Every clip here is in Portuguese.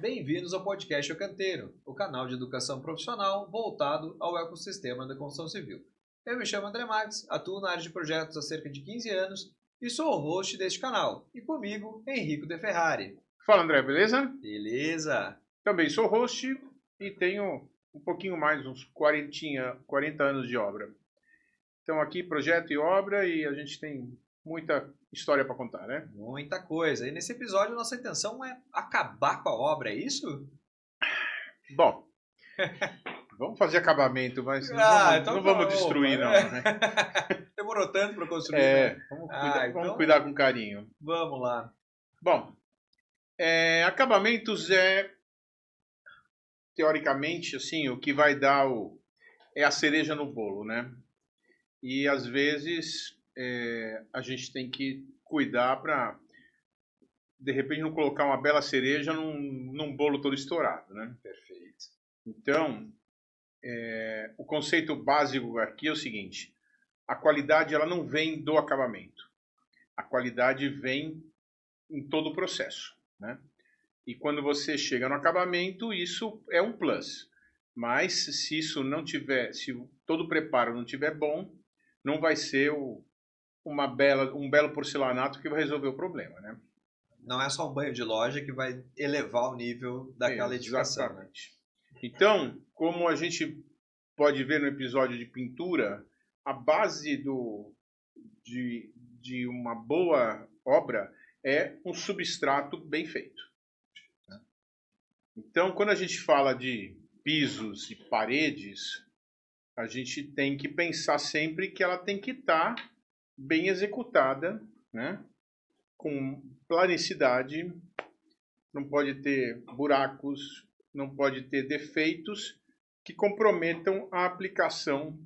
Bem-vindos ao podcast O Canteiro, o canal de educação profissional voltado ao ecossistema da construção civil. Eu me chamo André Marques, atuo na área de projetos há cerca de 15 anos e sou o host deste canal. E comigo, Henrico De Ferrari. Fala, André, beleza? Beleza! Também sou host e tenho um pouquinho mais, uns 40 anos de obra. Então aqui, projeto e obra, e a gente tem muita história para contar, né? Muita coisa. E nesse episódio, nossa intenção é acabar com a obra, é isso? Bom, vamos fazer acabamento, mas não vamos destruir, não. Né? Demorou tanto para construir. Vamos cuidar com carinho. Vamos lá. Bom, acabamentos teoricamente, assim, o que vai dar é a cereja no bolo, né? E às vezes a gente tem que cuidar para, de repente, não colocar uma bela cereja num bolo todo estourado, né? Perfeito. Então, o conceito básico aqui é o seguinte: a qualidade ela não vem do acabamento, a qualidade vem em todo o processo, né? E quando você chega no acabamento, isso é um plus. Mas se isso não tiver, se todo o preparo não tiver bom, não vai ser um belo porcelanato que vai resolver o problema, né? Não é só um banho de loja que vai elevar o nível daquela edificação. Exatamente. Então, como a gente pode ver no episódio de pintura, a base de uma boa obra é um substrato bem feito. Então, quando a gente fala de pisos e paredes, a gente tem que pensar sempre que ela tem que estar bem executada, né? Com planicidade, não pode ter buracos, não pode ter defeitos que comprometam a aplicação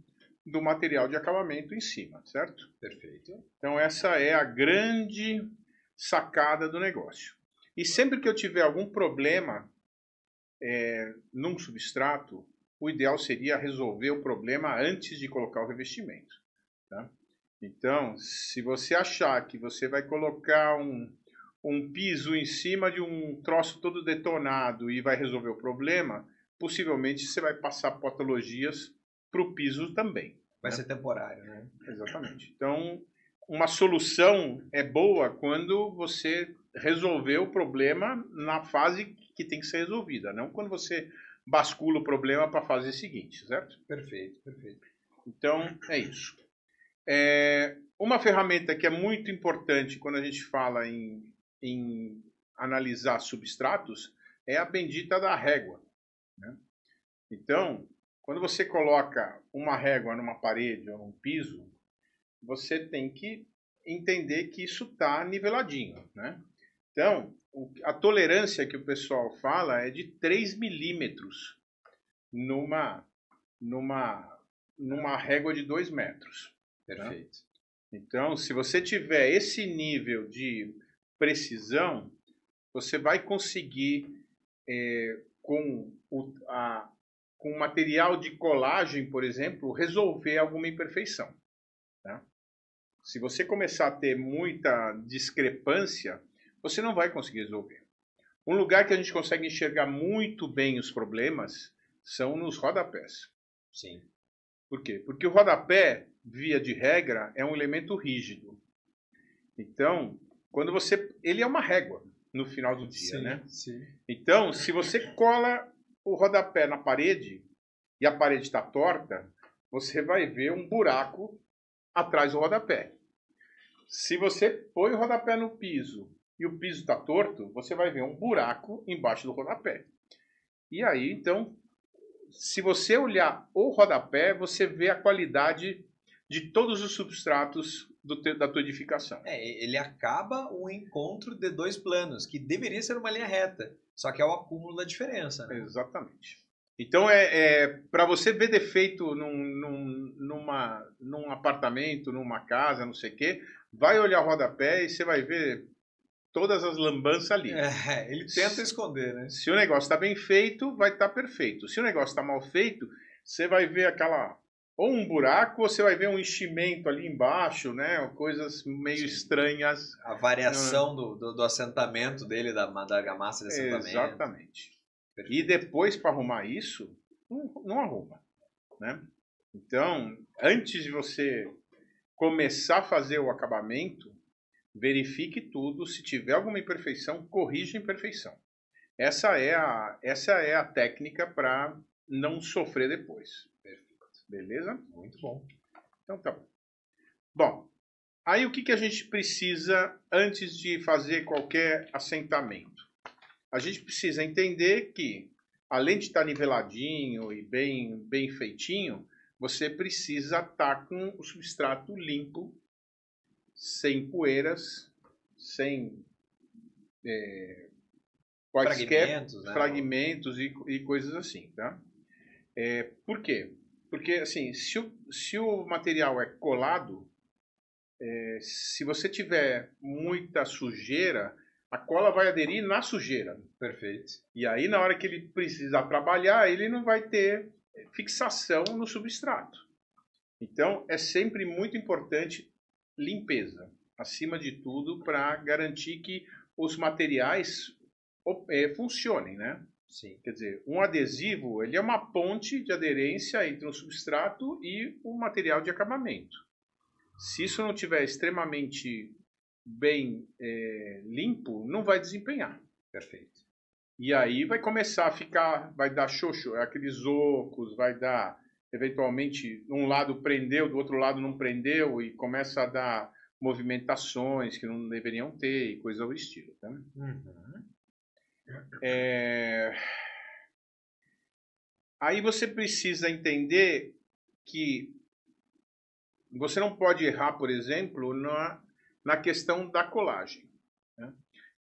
do material de acabamento em cima, certo? Perfeito. Então essa é a grande sacada do negócio. E sempre que eu tiver algum problema num substrato, o ideal seria resolver o problema antes de colocar o revestimento, tá? Então, se você achar que você vai colocar um piso em cima de um troço todo detonado e vai resolver o problema, possivelmente você vai passar patologias para o piso também. Vai ser temporário, né? Exatamente. Então, uma solução é boa quando você resolveu o problema na fase que tem que ser resolvida, não quando você bascula o problema para a fase seguinte, certo? Perfeito, perfeito. Então, é isso. Uma ferramenta que é muito importante quando a gente fala em analisar substratos é a bendita da régua, né? Então, quando você coloca uma régua numa parede ou num piso, você tem que entender que isso está niveladinho, né? Então, a tolerância que o pessoal fala é de 3 milímetros numa régua de 2 metros. Perfeito. Tá? Então, se você tiver esse nível de precisão, você vai conseguir, com o material de colagem, por exemplo, resolver alguma imperfeição. Tá? Se você começar a ter muita discrepância, você não vai conseguir resolver. Um lugar que a gente consegue enxergar muito bem os problemas são nos rodapés. Sim. Por quê? Porque o rodapé, via de regra, é um elemento rígido. Então, ele é uma régua no final do dia, sim, né? Sim. Então, se você cola o rodapé na parede e a parede está torta, você vai ver um buraco atrás do rodapé. Se você põe o rodapé no piso e o piso está torto, você vai ver um buraco embaixo do rodapé. E aí, então, se você olhar o rodapé, você vê a qualidade de todos os substratos da tua edificação. Ele acaba o encontro de dois planos, que deveria ser uma linha reta, só que é o acúmulo da diferença, né? Exatamente. Então, para você ver defeito num apartamento, numa casa, não sei o quê, vai olhar o rodapé e você vai ver todas as lambanças ali. Ele tenta esconder, né? Se o negócio está bem feito, vai estar perfeito. Se o negócio está mal feito, você vai ver ou um buraco, ou você vai ver um enchimento ali embaixo, né? Coisas meio estranhas. A variação do assentamento dele, da argamassa de assentamento. Exatamente. Perfeito. E depois, para arrumar isso, não arruma, né? Então, antes de você começar a fazer o acabamento, verifique tudo. Se tiver alguma imperfeição, corrija a imperfeição. Essa é a técnica para não sofrer depois. Perfeito. Beleza? Muito bom. Então tá bom. Bom, aí o que a gente precisa antes de fazer qualquer assentamento? A gente precisa entender que, além de estar niveladinho e bem feitinho, você precisa estar com o substrato limpo, sem poeiras, sem quaisquer fragmentos, né? E coisas assim, tá? Por quê? Porque, assim, se o material é colado, se você tiver muita sujeira, a cola vai aderir na sujeira. Perfeito. E aí, na hora que ele precisar trabalhar, ele não vai ter fixação no substrato. Então, é sempre muito importante limpeza, acima de tudo, para garantir que os materiais funcionem, né? Sim. Quer dizer, um adesivo, ele é uma ponte de aderência entre o substrato e o material de acabamento. Se isso não estiver extremamente bem limpo, não vai desempenhar. Perfeito. E aí vai começar a ficar, vai dar xoxo, aqueles ocos, vai dar, eventualmente, um lado prendeu, do outro lado não prendeu, e começa a dar movimentações que não deveriam ter, e coisa do estilo. Tá? Uhum. Aí você precisa entender que você não pode errar, por exemplo, na questão da colagem. Né?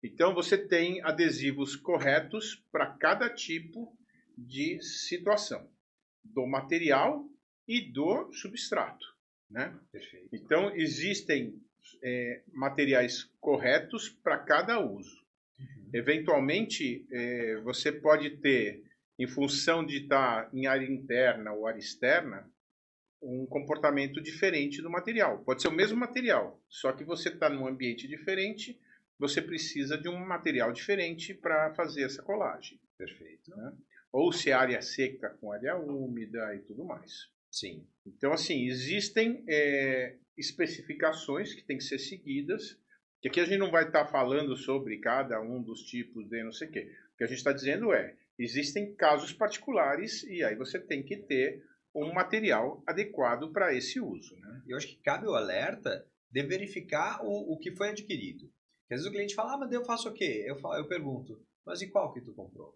Então, você tem adesivos corretos para cada tipo de situação, do material e do substrato. Né? Perfeito. Então, existem materiais corretos para cada uso. Uhum. Eventualmente, você pode ter, em função de estar em área interna ou área externa, um comportamento diferente do material. Pode ser o mesmo material, só que você está num ambiente diferente, você precisa de um material diferente para fazer essa colagem. Perfeito. Né? Ou se é área seca com área úmida e tudo mais. Sim. Então, assim, existem especificações que têm que ser seguidas, que aqui a gente não vai estar falando sobre cada um dos tipos de não sei o quê. O que a gente está dizendo existem casos particulares e aí você tem que ter um material adequado para esse uso. Né? Eu acho que cabe o alerta de verificar o que foi adquirido. Porque às vezes o cliente fala, mas eu faço o quê? Eu pergunto, mas e qual que tu comprou?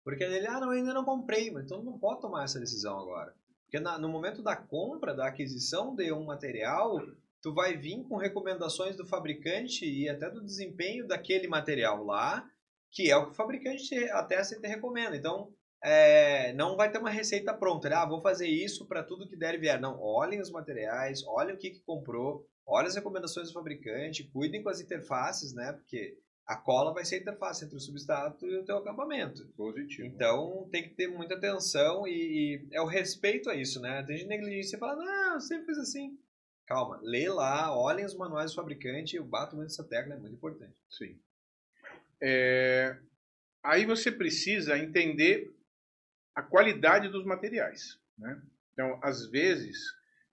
Porque ele, não, ainda não comprei, mas então não pode tomar essa decisão agora. Porque no momento da compra, da aquisição de um material, tu vai vir com recomendações do fabricante e até do desempenho daquele material lá, que é o que o fabricante até te recomenda. Então, não vai ter uma receita pronta. Vou fazer isso para tudo que der e vier. Não, olhem os materiais, olhem o que comprou, olhem as recomendações do fabricante, cuidem com as interfaces, né? Porque a cola vai ser a interface entre o substrato e o teu acabamento. Positivo. Então, tem que ter muita atenção e é o respeito a isso, né? Tem gente negligência e fala, não, eu sempre fiz assim. Calma, lê lá, olhem os manuais do fabricante, eu bato muito nessa tecla, é muito importante. Sim. Aí você precisa entender a qualidade dos materiais. Né? Então, às vezes,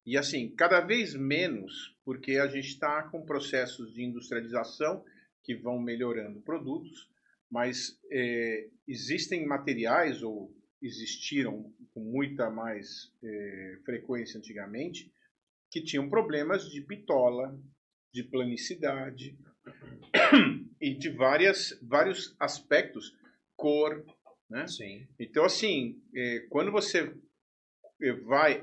e assim, cada vez menos, porque a gente está com processos de industrialização que vão melhorando produtos, mas existem materiais, ou existiram com muita mais frequência antigamente, que tinham problemas de bitola, de planicidade e de vários aspectos, cor, né? Sim. Então, assim, quando você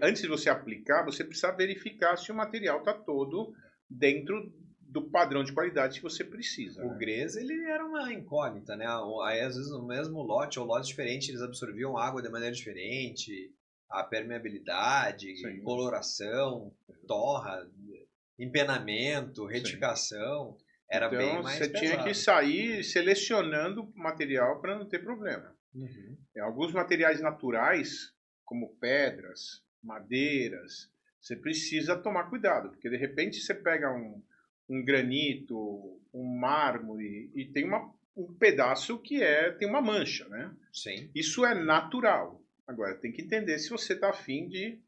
antes de você aplicar, você precisa verificar se o material está todo dentro do padrão de qualidade que você precisa. O Grez, ele era uma incógnita, né? Aí, às vezes, no mesmo lote ou lotes diferentes, eles absorviam água de maneira diferente, a permeabilidade, Sim. Coloração, torra, empenamento, retificação, era então, bem mais pesado. Você tinha que sair selecionando o material para não ter problema. Uhum. Alguns materiais naturais, como pedras, madeiras, você precisa tomar cuidado, porque de repente você pega um granito, um mármore e tem um pedaço que tem uma mancha, né? Sim. Isso é natural. Agora, tem que entender se você está afim de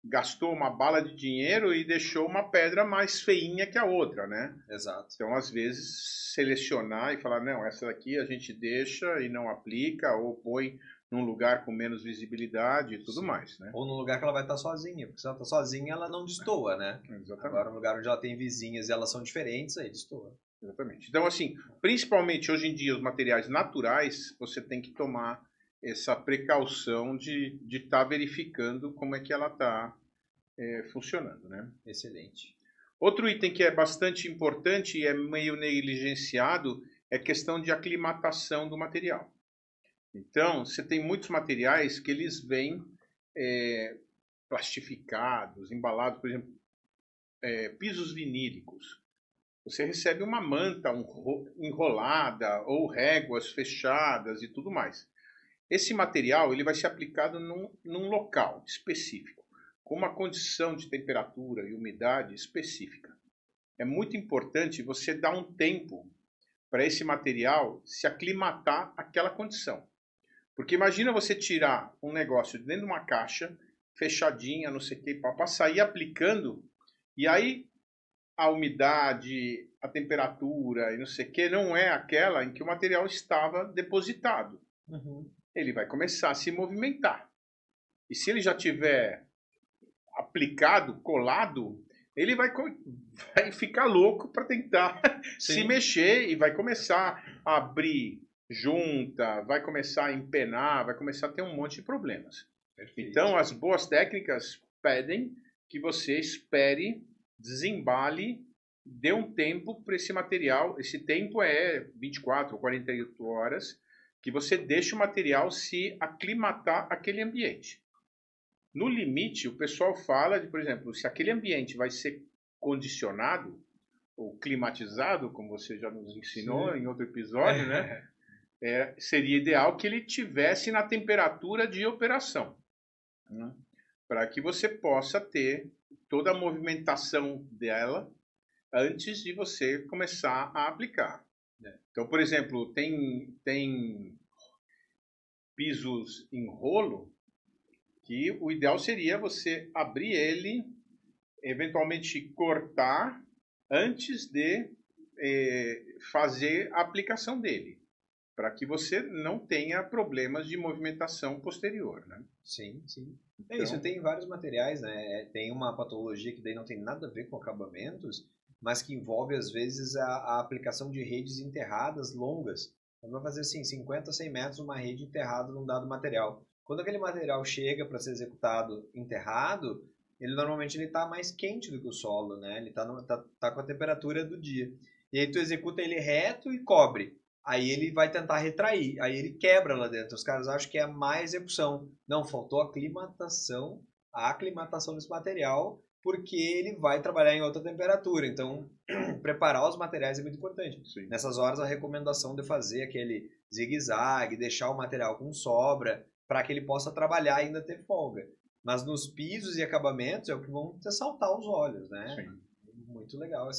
gastou uma bala de dinheiro e deixou uma pedra mais feinha que a outra, né? Exato. Então, às vezes, selecionar e falar, não, essa daqui a gente deixa e não aplica, ou põe num lugar com menos visibilidade e tudo mais, né? Ou num lugar que ela vai estar sozinha, porque se ela está sozinha, ela não destoa, né? Exatamente. Agora, um lugar onde ela tem vizinhas e elas são diferentes, aí destoa. Exatamente. Então, assim, principalmente hoje em dia, os materiais naturais, você tem que tomar essa precaução de estar verificando como é que ela está funcionando, né? Excelente. Outro item que é bastante importante e é meio negligenciado é a questão de aclimatação do material. Então, você tem muitos materiais que eles vêm plastificados, embalados, por exemplo, pisos vinílicos. Você recebe uma manta enrolada ou réguas fechadas e tudo mais. Esse material ele vai ser aplicado num local específico, com uma condição de temperatura e umidade específica. É muito importante você dar um tempo para esse material se aclimatar àquela condição. Porque imagina você tirar um negócio dentro de uma caixa, fechadinha, não sei o que, para sair aplicando, e aí a umidade, a temperatura e não sei o que não é aquela em que o material estava depositado. Uhum. Ele vai começar a se movimentar. E se ele já tiver aplicado, colado, ele vai ficar louco para tentar se mexer e vai começar a abrir junta, vai começar a empenar, vai começar a ter um monte de problemas. Perfeito. Então, as boas técnicas pedem que você espere, desembale, dê um tempo para esse material. Esse tempo é 24 ou 48 horas, que você deixa o material se aclimatar àquele ambiente. No limite, o pessoal fala de, por exemplo, se aquele ambiente vai ser condicionado ou climatizado, como você já nos ensinou em outro episódio, né? Seria ideal que ele tivesse na temperatura de operação, né? Para que você possa ter toda a movimentação dela antes de você começar a aplicar. Então, por exemplo, tem pisos em rolo que o ideal seria você abrir ele, eventualmente cortar antes de fazer a aplicação dele, para que você não tenha problemas de movimentação posterior, né? Sim, sim. Então, Isso, tem vários materiais, né? Tem uma patologia que daí não tem nada a ver com acabamentos, mas que envolve, às vezes, a aplicação de redes enterradas longas. Então, vai fazer, assim, 50, 100 metros uma rede enterrada num dado material. Quando aquele material chega para ser executado enterrado, ele normalmente está mais quente do que o solo, né? Ele tá com a temperatura do dia. E aí tu executa ele reto e cobre. Aí ele vai tentar retrair, aí ele quebra lá dentro. Os caras acham que é má execução. Não, faltou a aclimatação desse material, porque ele vai trabalhar em outra temperatura. Então, preparar os materiais é muito importante. sim. Nessas horas, a recomendação de fazer aquele zigue-zague, deixar o material com sobra, para que ele possa trabalhar e ainda ter folga. Mas nos pisos e acabamentos é o que vão te saltar os olhos, né? Sim. Muito legal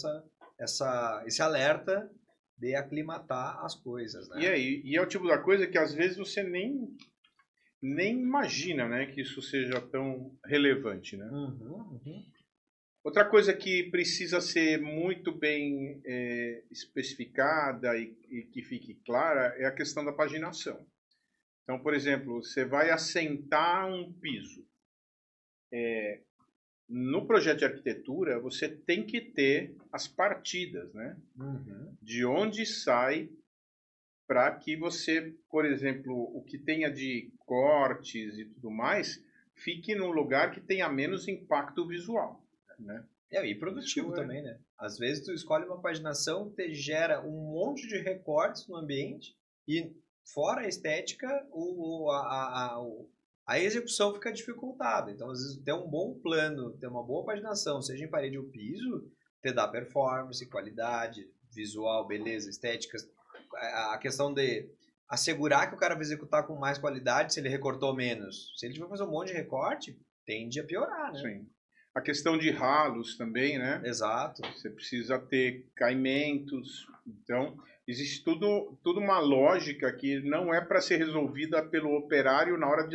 esse alerta de aclimatar as coisas, né? E é o tipo da coisa que às vezes você nem imagina, né, que isso seja tão relevante, né? Outra coisa que precisa ser muito bem especificada e que fique clara é a questão da paginação. Então, por exemplo, você vai assentar um piso. No projeto de arquitetura, você tem que ter as partidas, né? De onde sai para que você, por exemplo, o que tenha de cortes e tudo mais, fique num lugar que tenha menos impacto visual, né? E produtivo também, né? Às vezes tu escolhe uma paginação que te gera um monte de recortes no ambiente e fora a estética, a execução fica dificultada. Então, às vezes, ter um bom plano, ter uma boa paginação, seja em parede ou piso, te dá performance, qualidade, visual, beleza, estética. A questão de assegurar que o cara vai executar com mais qualidade se ele recortou menos. Se ele tiver que fazer um monte de recorte, tende a piorar, né? Sim. A questão de ralos também, né? Exato. Você precisa ter caimentos. Então, existe tudo uma lógica que não é para ser resolvida pelo operário na hora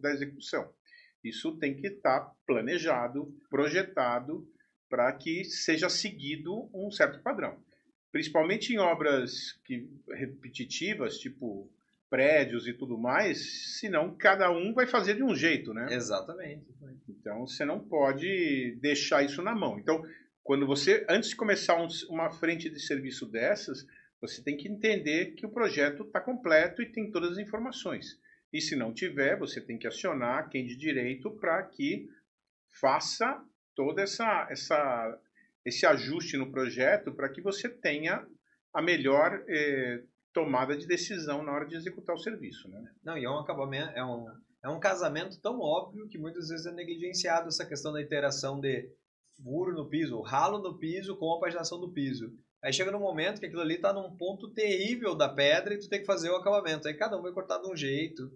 da execução. Isso tem que estar planejado, projetado, para que seja seguido um certo padrão. Principalmente em obras repetitivas, tipo prédios e tudo mais, senão cada um vai fazer de um jeito, né? Exatamente. Então você não pode deixar isso na mão. Então, quando você, antes de começar uma frente de serviço dessas, você tem que entender que o projeto está completo e tem todas as informações. E se não tiver, você tem que acionar quem de direito para que faça todo esse ajuste no projeto para que você tenha a melhor tomada de decisão na hora de executar o serviço, né? Não, e é um acabamento, é um casamento tão óbvio que muitas vezes é negligenciado essa questão da interação de furo no piso, ralo no piso com a paginação do piso. Aí chega num momento que aquilo ali está num ponto terrível da pedra e tu tem que fazer o acabamento. Aí cada um vai cortar de um jeito,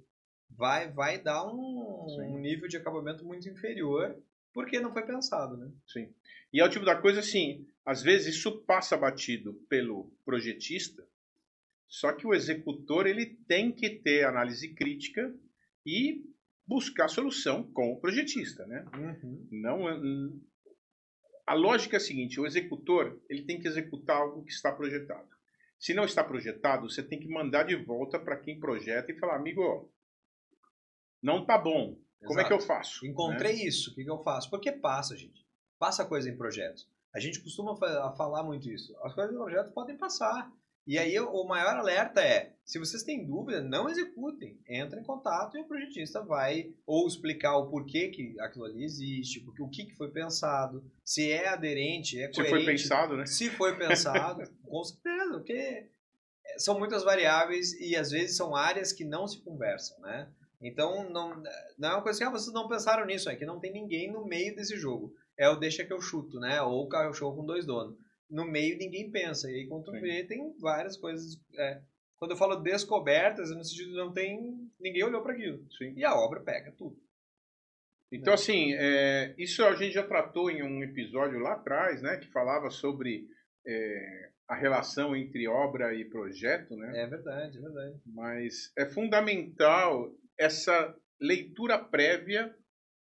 vai dar um nível de acabamento muito inferior, porque não foi pensado, né? Sim. E é o tipo da coisa assim, às vezes isso passa batido pelo projetista, só que o executor ele tem que ter análise crítica e buscar solução com o projetista, né? Uhum. Não, a lógica é a seguinte: o executor ele tem que executar algo que está projetado. Se não está projetado, você tem que mandar de volta para quem projeta e falar, amigo, não está bom. Como é que eu faço? Encontrei isso, o que eu faço? Porque passa, gente. Passa coisa em projetos. A gente costuma falar muito isso. As coisas em projetos podem passar. E aí o maior alerta é, se vocês têm dúvida, não executem. Entra em contato e o projetista vai ou explicar o porquê que aquilo ali existe, o que foi pensado, se é aderente, é coerente. Se foi pensado, né? Se foi pensado, com certeza, porque são muitas variáveis e às vezes são áreas que não se conversam, né? Então, não é uma coisa assim, vocês não pensaram nisso, é que não tem ninguém no meio desse jogo. É o deixa que eu chuto, né? Ou o cachorro com dois donos. No meio ninguém pensa. E aí, quando tu vê, tem várias coisas. Quando eu falo descobertas, é no sentido de não tem. Ninguém olhou para aquilo. Sim. E a obra pega tudo. Então, assim, isso a gente já tratou em um episódio lá atrás, né? Que falava sobre a relação entre obra e projeto, né? É verdade, é verdade. Mas é fundamental essa leitura prévia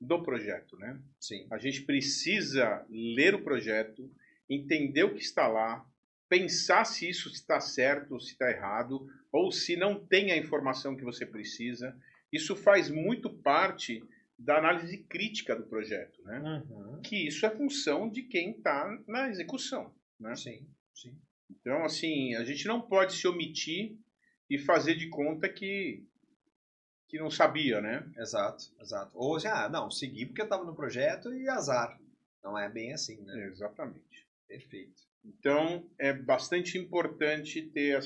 do projeto, né? Sim. A gente precisa ler o projeto, entender o que está lá, pensar se isso está certo, se está errado, ou se não tem a informação que você precisa. Isso faz muito parte da análise crítica do projeto, né? Uhum. Que isso é função de quem está na execução, né? Sim, sim. Então, assim, a gente não pode se omitir e fazer de conta que não sabia, né? Exato, exato. Ou assim, não, segui porque eu estava no projeto e azar. Não é bem assim, né? Exatamente. Perfeito. Então, é bastante importante ter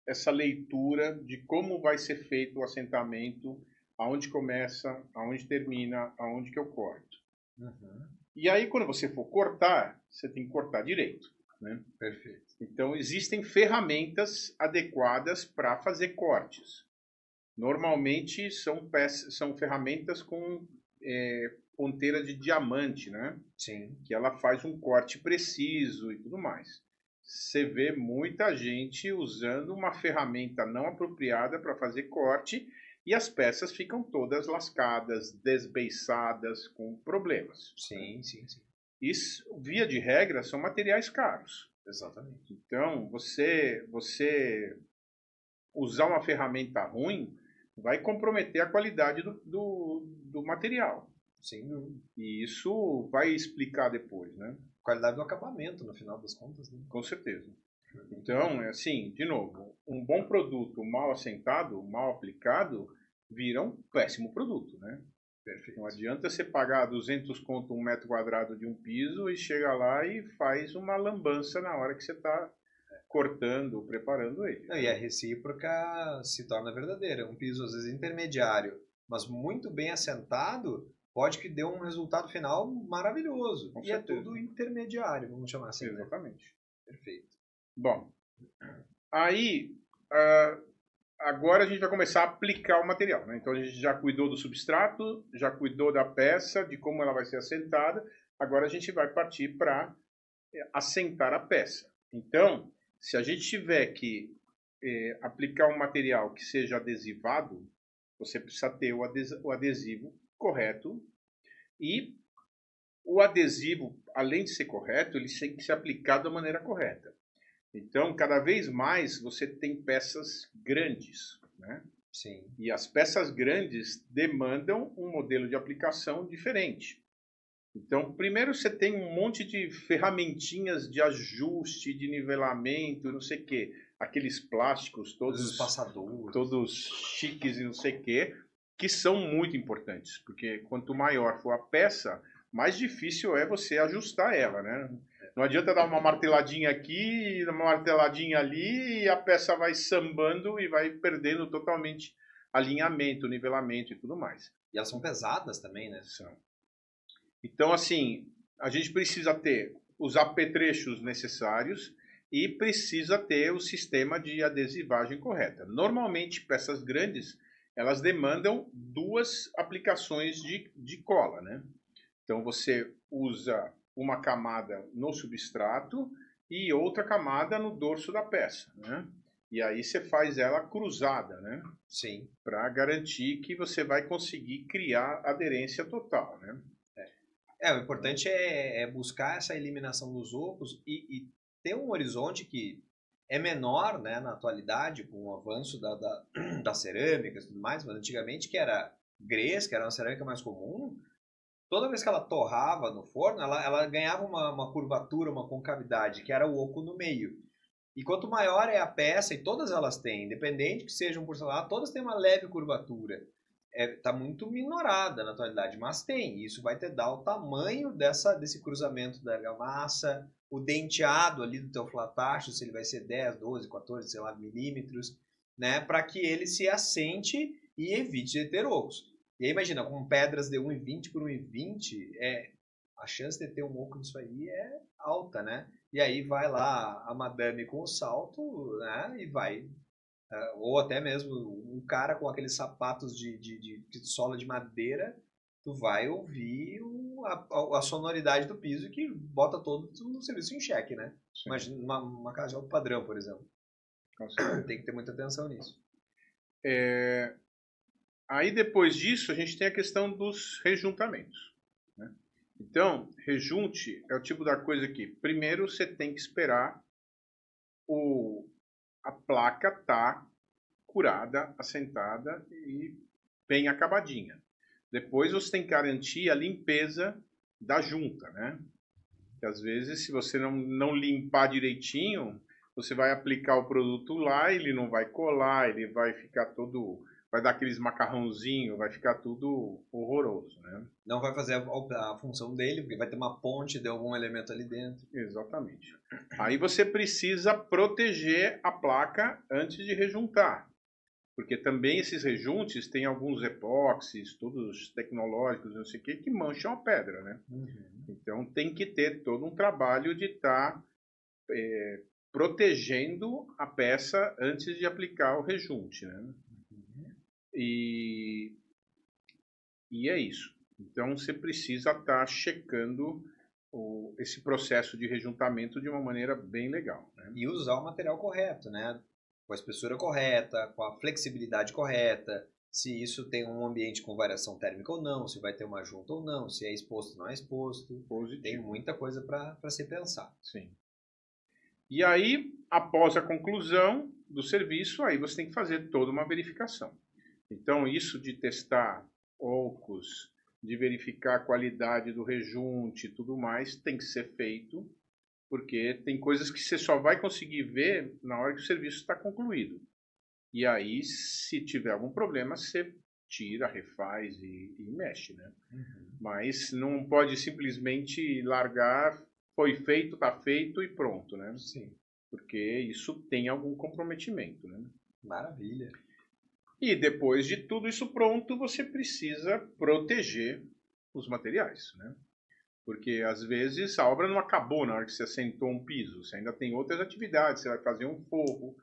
essa leitura de como vai ser feito o assentamento, aonde começa, aonde termina, aonde que eu corto. Uhum. E aí, quando você for cortar, você tem que cortar direito, né? Perfeito. Então, existem ferramentas adequadas para fazer cortes. Normalmente são ferramentas com ponteira de diamante, né? Sim. Que ela faz um corte preciso e tudo mais. Você vê muita gente usando uma ferramenta não apropriada para fazer corte e as peças ficam todas lascadas, desbeiçadas, com problemas. Sim, sim, sim. Isso, via de regra, são materiais caros. Exatamente. Então, você usar uma ferramenta ruim vai comprometer a qualidade do material. Sem dúvida. E isso vai explicar depois, né? Qualidade do acabamento, no final das contas, né? Com certeza. Então, assim, de novo, um bom produto mal assentado, mal aplicado, vira um péssimo produto, né? Perfeito. Não adianta você pagar 200 conto um metro quadrado de um piso e chega lá e faz uma lambança na hora que você está cortando, preparando ele. Não, e a recíproca se torna verdadeira. Um piso, às vezes, intermediário, mas muito bem assentado, pode que dê um resultado final maravilhoso. Com e certeza. é tudo intermediário, vamos chamar assim. Exatamente. Né? Perfeito. Bom, aí agora a gente vai começar a aplicar o material, né? Então a gente já cuidou do substrato, já cuidou da peça, de como ela vai ser assentada. Agora a gente vai partir para assentar a peça. Então, se a gente tiver que aplicar um material que seja adesivado, você precisa ter o adesivo correto. E o adesivo, além de ser correto, ele tem que ser aplicado da maneira correta. Então, cada vez mais você tem peças grandes, né? Sim. E as peças grandes demandam um modelo de aplicação diferente. Então, primeiro você tem um monte de ferramentinhas de ajuste, de nivelamento, não sei o quê. Aqueles plásticos Os passadores. todos chiques e não sei o quê, que são muito importantes. Porque quanto maior for a peça, mais difícil é você ajustar ela, né? Não adianta dar uma marteladinha aqui, uma marteladinha ali, e a peça vai sambando e vai perdendo totalmente alinhamento, nivelamento e tudo mais. E elas são pesadas também, né? São. Então, assim, a gente precisa ter os apetrechos necessários e precisa ter o sistema de adesivagem correta. Normalmente, peças grandes, elas demandam 2 aplicações de cola, né? Então, você usa uma camada no substrato e outra camada no dorso da peça, né? E aí você faz ela cruzada, né? Sim. Para garantir que você vai conseguir criar aderência total, né? O importante é buscar essa eliminação dos ocos e ter um horizonte que é menor, né, na atualidade, com o avanço das cerâmicas e tudo mais, mas antigamente que era grés, que era uma cerâmica mais comum, toda vez que ela torrava no forno, ela ganhava uma curvatura, uma concavidade, que era o oco no meio. E quanto maior é a peça, e todas elas têm, independente que sejam porcelanato, todas têm uma leve curvatura. Tá muito minorada na atualidade, mas tem. Isso vai te dar o tamanho desse cruzamento da argamassa, o denteado ali do teu flatacho, se ele vai ser 10, 12, 14, sei lá, milímetros, né? Para que ele se assente e evite de ter ocos. E aí imagina, com pedras de 1,20 por 1,20, a chance de ter um oco nisso aí é alta, né? E aí vai lá a madame com o salto, né? E vai ou até mesmo um cara com aqueles sapatos de sola de madeira, tu vai ouvir a sonoridade do piso que bota todo o serviço em xeque, né? Sim. Imagina uma casa de alto padrão, por exemplo. Tem que ter muita atenção nisso. Aí depois disso a gente tem a questão dos rejuntamentos, né? Então, rejunte é o tipo da coisa que primeiro você tem que esperar a placa estar curada, assentada e bem acabadinha. Depois você tem que garantir a limpeza da junta, né? Que às vezes, se você não limpar direitinho, você vai aplicar o produto lá, ele não vai colar, ele vai ficar todo... Vai dar aqueles macarrãozinhos, vai ficar tudo horroroso, né? Não vai fazer a função dele, porque vai ter uma ponte de algum elemento ali dentro. Exatamente. Aí você precisa proteger a placa antes de rejuntar. Porque também esses rejuntes têm alguns epóxis, todos tecnológicos, não sei o que mancham a pedra, né? Uhum. Então tem que ter todo um trabalho de estar protegendo a peça antes de aplicar o rejunte, né? Uhum. E é isso. Então você precisa estar checando esse processo de rejuntamento de uma maneira bem legal, né? E usar o material correto, né? Com a espessura correta, com a flexibilidade correta, se isso tem um ambiente com variação térmica ou não, se vai ter uma junta ou não, se é exposto ou não é exposto. Positivo. Tem muita coisa para se pensar. Sim. E aí, após a conclusão do serviço, aí você tem que fazer toda uma verificação. Então, isso de testar ocos, de verificar a qualidade do rejunte e tudo mais, tem que ser feito, porque tem coisas que você só vai conseguir ver na hora que o serviço está concluído. E aí, se tiver algum problema, você tira, refaz e mexe, né? Uhum. Mas não pode simplesmente largar, foi feito, está feito e pronto, né? Sim. Porque isso tem algum comprometimento, né? Maravilha. E depois de tudo isso pronto, você precisa proteger os materiais, né? Porque às vezes a obra não acabou na hora que você assentou um piso, você ainda tem outras atividades, você vai fazer um forro,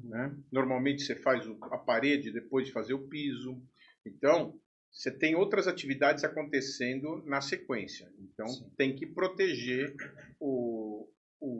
né? Normalmente você faz a parede depois de fazer o piso. Então, você tem outras atividades acontecendo na sequência. Então, Sim. tem que proteger o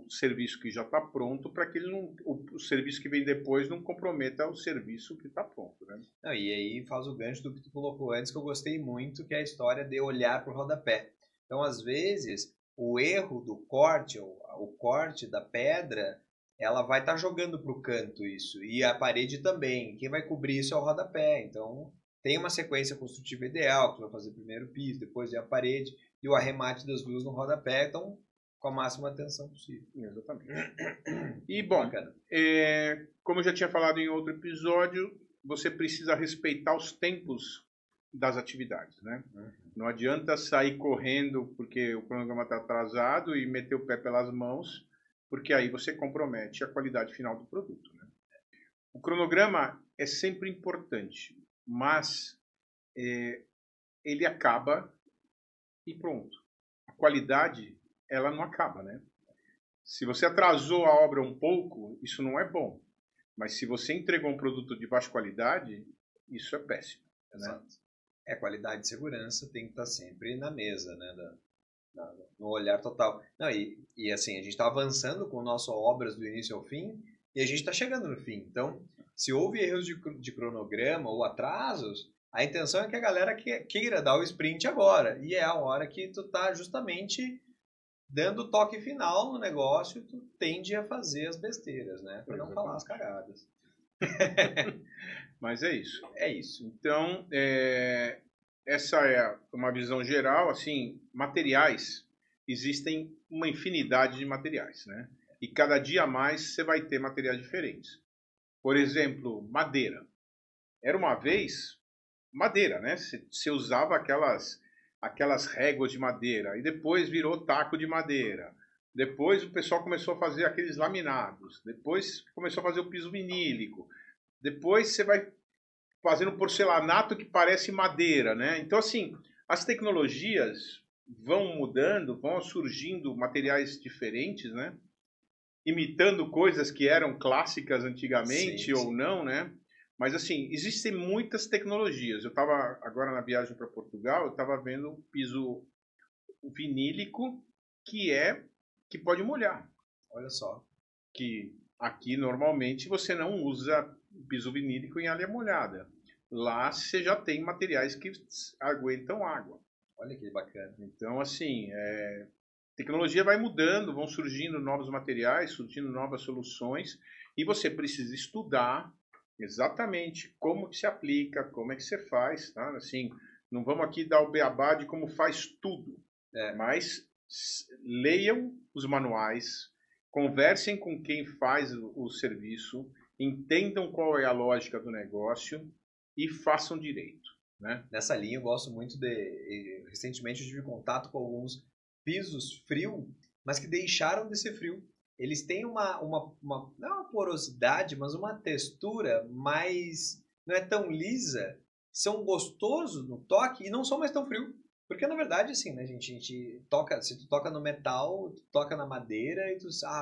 serviço que já está pronto para que ele não, o serviço que vem depois não comprometa o serviço que está pronto, né? Não, e aí faz o gancho do que tu colocou antes, que eu gostei muito, que é a história de olhar para o rodapé. Então, às vezes, o erro do corte, o corte da pedra, ela vai estar jogando para o canto isso, e a parede também. Quem vai cobrir isso é o rodapé. Então, tem uma sequência construtiva ideal, que tu vai fazer primeiro o piso, depois a parede, e o arremate das luzes no rodapé. Então, com a máxima atenção possível. Exatamente. E, bom, como eu já tinha falado em outro episódio, você precisa respeitar os tempos das atividades, né? Não adianta sair correndo porque o cronograma está atrasado e meter o pé pelas mãos, porque aí você compromete a qualidade final do produto, né? O cronograma é sempre importante, mas ele acaba e pronto. A qualidade, ela não acaba, né? Se você atrasou a obra um pouco, isso não é bom. Mas se você entregou um produto de baixa qualidade, isso é péssimo. Exato. Né? Qualidade e segurança tem que estar sempre na mesa, né? No olhar total. Não, e assim, a gente está avançando com nossas obras do início ao fim e a gente está chegando no fim. Então, se houve erros de cronograma ou atrasos, a intenção é que a galera queira dar o sprint agora. E é a hora que tu tá justamente dando o toque final no negócio, tu tende a fazer as besteiras, né? Para não falar as cagadas. Mas é isso. É isso. Então, essa é uma visão geral. Assim, materiais, existem uma infinidade de materiais, né? E cada dia mais você vai ter materiais diferentes. Por exemplo, madeira. Era uma vez madeira, né? Você usava aquelas réguas de madeira, e depois virou taco de madeira. Depois o pessoal começou a fazer aqueles laminados. Depois começou a fazer o piso vinílico. Depois você vai fazendo porcelanato que parece madeira, né? Então, assim, as tecnologias vão mudando, vão surgindo materiais diferentes, né? Imitando coisas que eram clássicas antigamente ou não, né? Mas, assim, existem muitas tecnologias. Eu estava agora na viagem para Portugal, eu estava vendo um piso vinílico que pode molhar. Olha só. Que aqui, normalmente, você não usa piso vinílico em área molhada. Lá, você já tem materiais que aguentam água. Olha que bacana. Então, assim, tecnologia vai mudando, vão surgindo novos materiais, surgindo novas soluções, e você precisa estudar exatamente como que se aplica, como é que você faz, tá? Assim, não vamos aqui dar o beabá de como faz tudo, mas leiam os manuais, conversem com quem faz o serviço, entendam qual é a lógica do negócio e façam direito, né? Nessa linha eu gosto muito recentemente eu tive contato com alguns pisos frio, mas que deixaram de ser frio. Eles têm não é uma porosidade, mas uma textura mais, não é tão lisa, são gostosos no toque e não são mais tão frio. Porque na verdade, assim, né, a gente toca, se tu toca no metal, tu toca na madeira e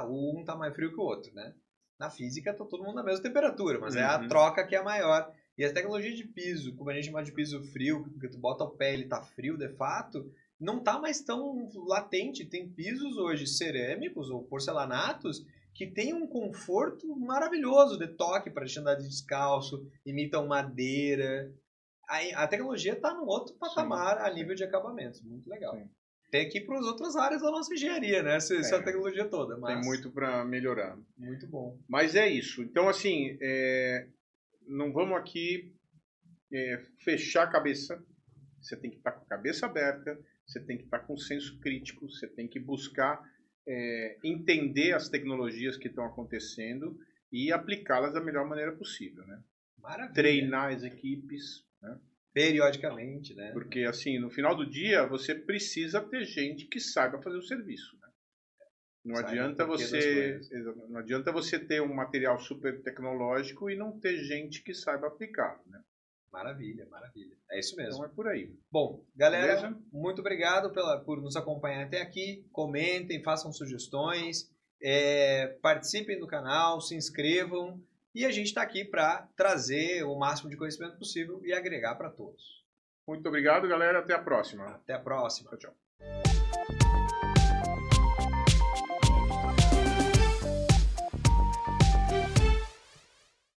um tá mais frio que o outro, né? Na física tá todo mundo na mesma temperatura, mas é a troca que é maior. E a tecnologia de piso, como a gente chama de piso frio, porque tu bota o pé e ele tá frio de fato, não tá mais tão latente. Tem pisos hoje cerâmicos ou porcelanatos que tem um conforto maravilhoso de toque para gente andar descalço, imitam madeira. A tecnologia está num outro patamar a nível de acabamentos. Muito legal. Sim. Tem que ir para as outras áreas da nossa engenharia, né? Essa tecnologia toda. Mas... Tem muito para melhorar. Muito bom. Mas é isso. Então, assim, não vamos aqui fechar a cabeça. Você tem que estar com a cabeça aberta, você tem que estar com senso crítico, você tem que buscar entender as tecnologias que estão acontecendo e aplicá-las da melhor maneira possível, né? Maravilha. Treinar as equipes, né? Periodicamente, né? Porque, assim, no final do dia, você precisa ter gente que saiba fazer o serviço, né? Não adianta você ter um material super tecnológico e não ter gente que saiba aplicar, né? Maravilha, maravilha. É isso mesmo. Então é por aí. Bom, galera, muito obrigado por nos acompanhar até aqui. Comentem, façam sugestões, participem do canal, se inscrevam E a gente está aqui para trazer o máximo de conhecimento possível e agregar para todos. Muito obrigado, galera. Até a próxima. Até a próxima. Tchau, tchau.